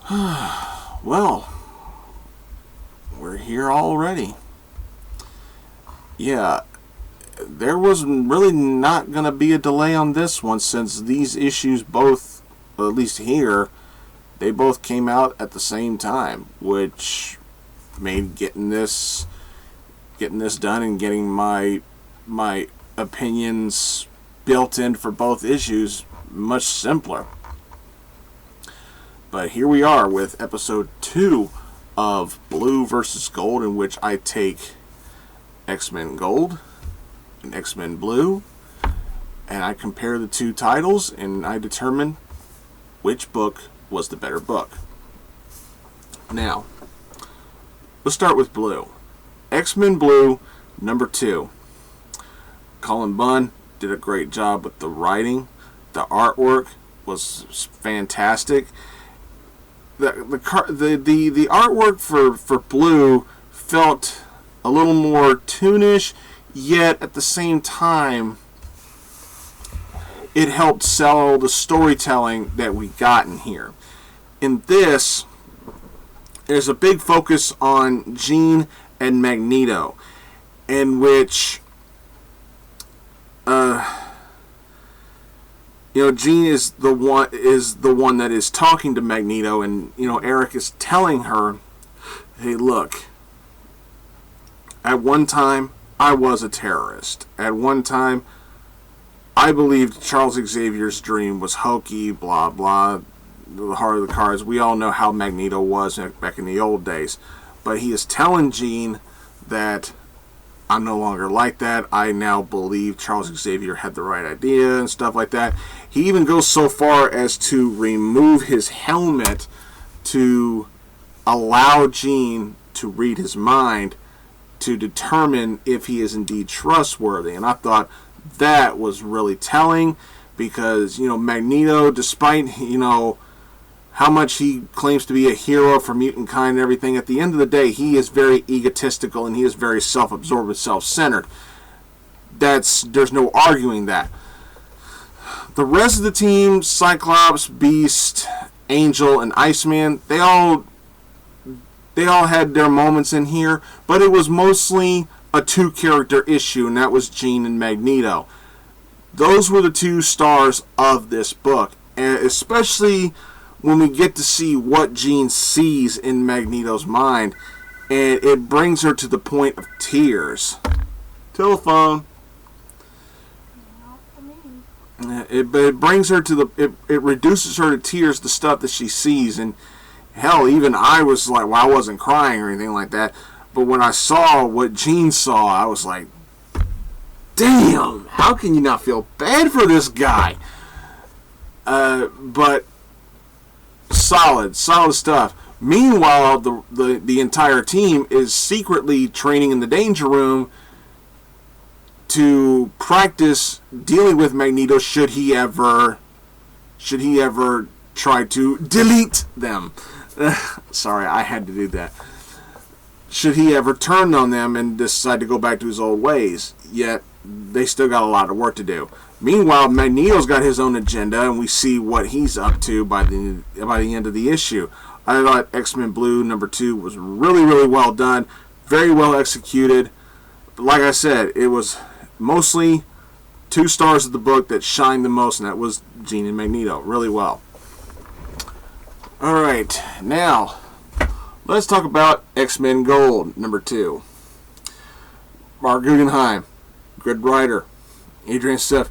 Well, we're here already. Yeah, there was really not going to be a delay on this one since these issues both, at least here, they both came out at the same time, which made getting this done and getting my opinions built in for both issues much simpler. But here we are with episode 2 of Blue versus Gold, in which I take X-Men Gold and X-Men Blue, and I compare the two titles, and I determine which book was the better book. Now, let's start with Blue. X-Men Blue, number 2. Colin Bunn did a great job with the writing. The artwork was fantastic. The artwork for Blue felt a little more toonish, yet at the same time it helped sell the storytelling that we got in here. In this, there's a big focus on Jean and Magneto, in which Jean is the one that is talking to Magneto, and Eric is telling her, "Hey, look. At one time, I was a terrorist. At one time, I believed Charles Xavier's dream was hokey, blah blah. The heart of the cards. We all know how Magneto was back in the old days, but he is telling Jean that I'm no longer like that. I now believe Charles Xavier had the right idea," and stuff like that. He even goes so far as to remove his helmet to allow Jean to read his mind to determine if he is indeed trustworthy. And I thought that was really telling, because Magneto, despite how much he claims to be a hero for mutant kind and everything, at the end of the day, he is very egotistical and he is very self-absorbed and self-centered. There's no arguing that. The rest of the team, Cyclops, Beast, Angel, and Iceman, they all had their moments in here, but it was mostly a two-character issue, and that was Jean and Magneto. Those were the two stars of this book, and especially when we get to see what Jean sees in Magneto's mind, and it brings her to the point of tears. Telephone. It brings her to it reduces her to tears, the stuff that she sees, and hell, even I was like, well, I wasn't crying or anything like that, but when I saw what Jean saw, I was like, damn, how can you not feel bad for this guy? But solid stuff. Meanwhile, the entire team is secretly training in the Danger Room to practice dealing with Magneto should he ever try to delete them. Sorry, I had to do that. Should he ever turn on them and decide to go back to his old ways, yet they still got a lot of work to do. Meanwhile, Magneto's got his own agenda, and we see what he's up to by the end of the issue. I thought X-Men Blue number 2 was really, really well done, very well executed. But like I said, it was mostly two stars of the book that shined the most, and that was Jean and Magneto. Really well. Alright, now let's talk about X-Men Gold number 2. Mark Guggenheim, good writer. Adrian Stiff,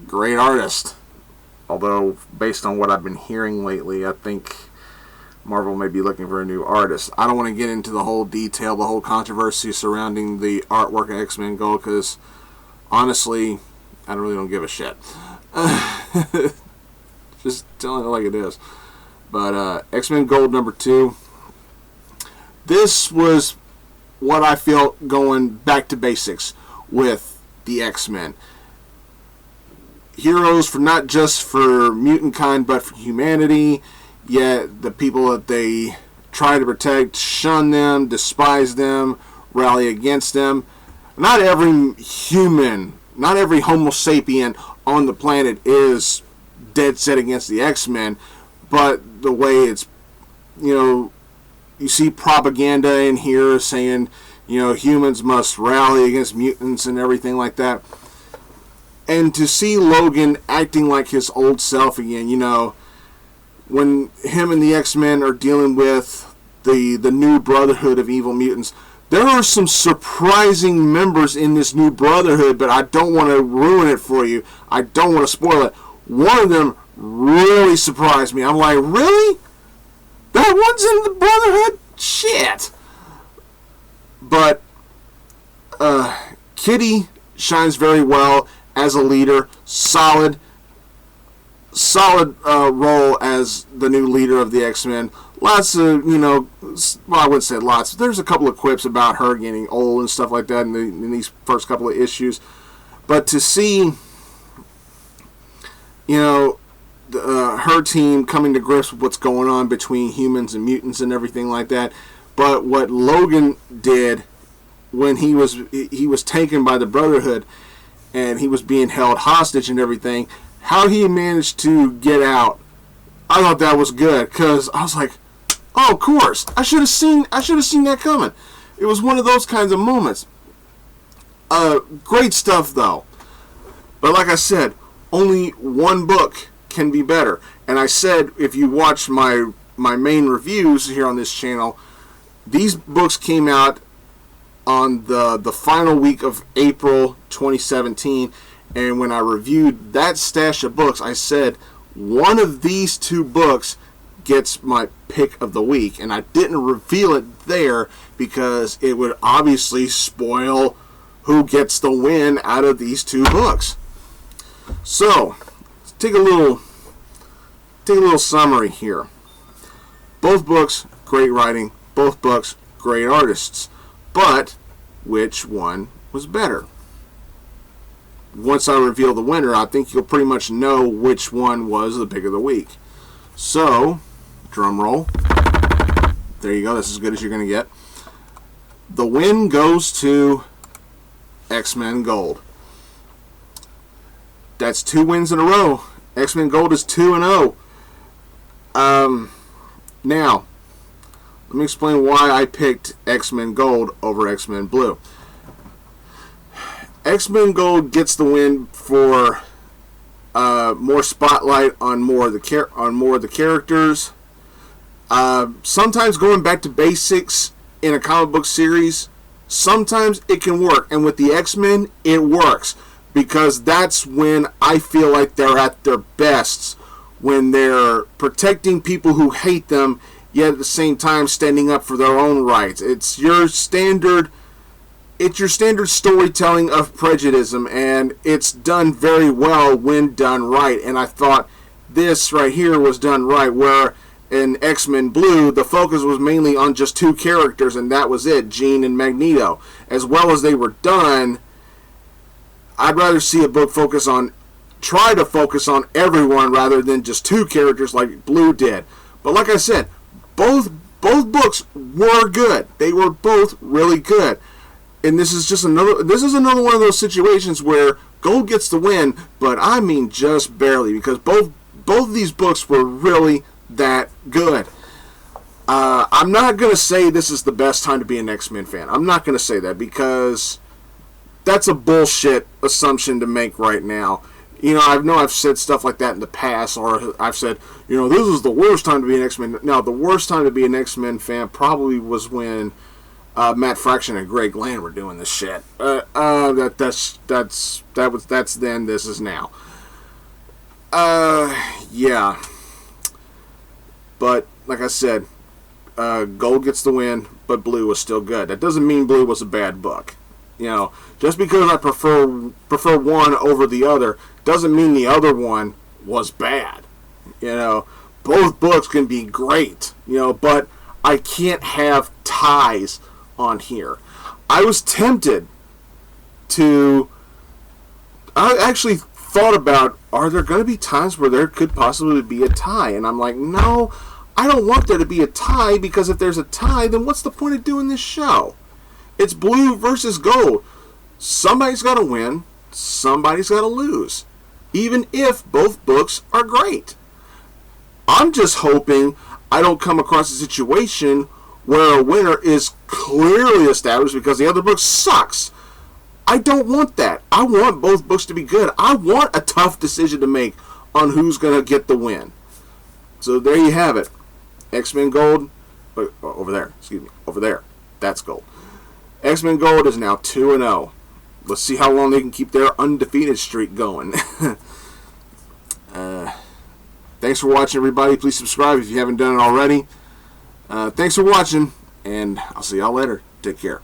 great artist. Although, based on what I've been hearing lately, I think Marvel may be looking for a new artist. I don't want to get into the whole detail, the whole controversy surrounding the artwork of X-Men Gold, because honestly, I really don't give a shit. Just telling it like it is. But X-Men Gold number 2, this was what I felt going back to basics with the X-Men. Heroes for not just for mutant kind, but for humanity. Yet the people that they try to protect shun them, despise them, rally against them. Not every human, not every Homo sapien on the planet is dead set against the X-Men, but the way it's you see propaganda in here saying, humans must rally against mutants and everything like that. And to see Logan acting like his old self again, when him and the X-Men are dealing with the new Brotherhood of Evil Mutants, there are some surprising members in this new Brotherhood, but I don't want to ruin it for you. I don't want to spoil it. One of them really surprised me. I'm like, really? That one's in the Brotherhood? Shit. But Kitty shines very well as a leader. Solid role as the new leader of the X-Men. Lots of, well, I wouldn't say lots. There's a couple of quips about her getting old and stuff like that in these first couple of issues. But to see, her team coming to grips with what's going on between humans and mutants and everything like that. But what Logan did when he was taken by the Brotherhood and he was being held hostage and everything, how he managed to get out, I thought that was good, because I was like, oh, of course, I should have seen that coming. It was one of those kinds of moments. Great stuff though. But like I said, only one book can be better. And I said, if you watch my main reviews here on this channel, these books came out on the final week of April 2017, and when I reviewed that stash of books, I said one of these two books gets my pick of the week, and I didn't reveal it there because it would obviously spoil who gets the win out of these two books. So, let's take a little summary here. Both books, great writing. Both books, great artists. But which one was better? Once I reveal the winner, I think you'll pretty much know which one was the pick of the week. So, drum roll. There you go. That's as good as you're going to get. The win goes to X-Men Gold. That's 2 wins in a row. X-Men Gold is 2-0. Now, let me explain why I picked X-Men Gold over X-Men Blue. X-Men Gold gets the win for more spotlight on more of the characters. Sometimes going back to basics in a comic book series, sometimes it can work, and with the X-Men, it works because that's when I feel like they're at their best, when they're protecting people who hate them, yet at the same time standing up for their own rights. It's your standard storytelling of prejudice, and it's done very well when done right. And I thought this right here was done right, where in X-Men Blue, the focus was mainly on just 2 characters, and that was it, Jean and Magneto. As well as they were done, I'd rather see a book try to focus on everyone rather than just 2 characters like Blue did. But like I said, both books were good. They were both really good. And this is another one of those situations where Gold gets the win, but I mean just barely, because both of these books were really that good. I'm not going to say this is the best time to be an X-Men fan. I'm not going to say that, because that's a bullshit assumption to make right now. I know I've said stuff like that in the past, or I've said, this is the worst time to be an X-Men. Now, the worst time to be an X-Men fan probably was when Matt Fraction and Greg Land were doing this shit. That's then. This is now. Yeah. But like I said, Gold gets the win, but Blue was still good. That doesn't mean Blue was a bad book. Just because I prefer one over the other doesn't mean the other one was bad. Both books can be great. But I can't have ties on here. I was tempted to. I actually thought about, are there going to be times where there could possibly be a tie? And I'm like, no, I don't want there to be a tie, because if there's a tie, then what's the point of doing this show? It's Blue versus Gold. Somebody's got to win. Somebody's got to lose. Even if both books are great. I'm just hoping I don't come across a situation where a winner is clearly established because the other book sucks. I don't want that. I want both books to be good. I want a tough decision to make on who's going to get the win. So there you have it. X-Men Gold, over there, over there. That's Gold. X-Men Gold is now 2-0. Let's see how long they can keep their undefeated streak going. Thanks for watching, everybody. Please subscribe if you haven't done it already. Thanks for watching, and I'll see y'all later. Take care.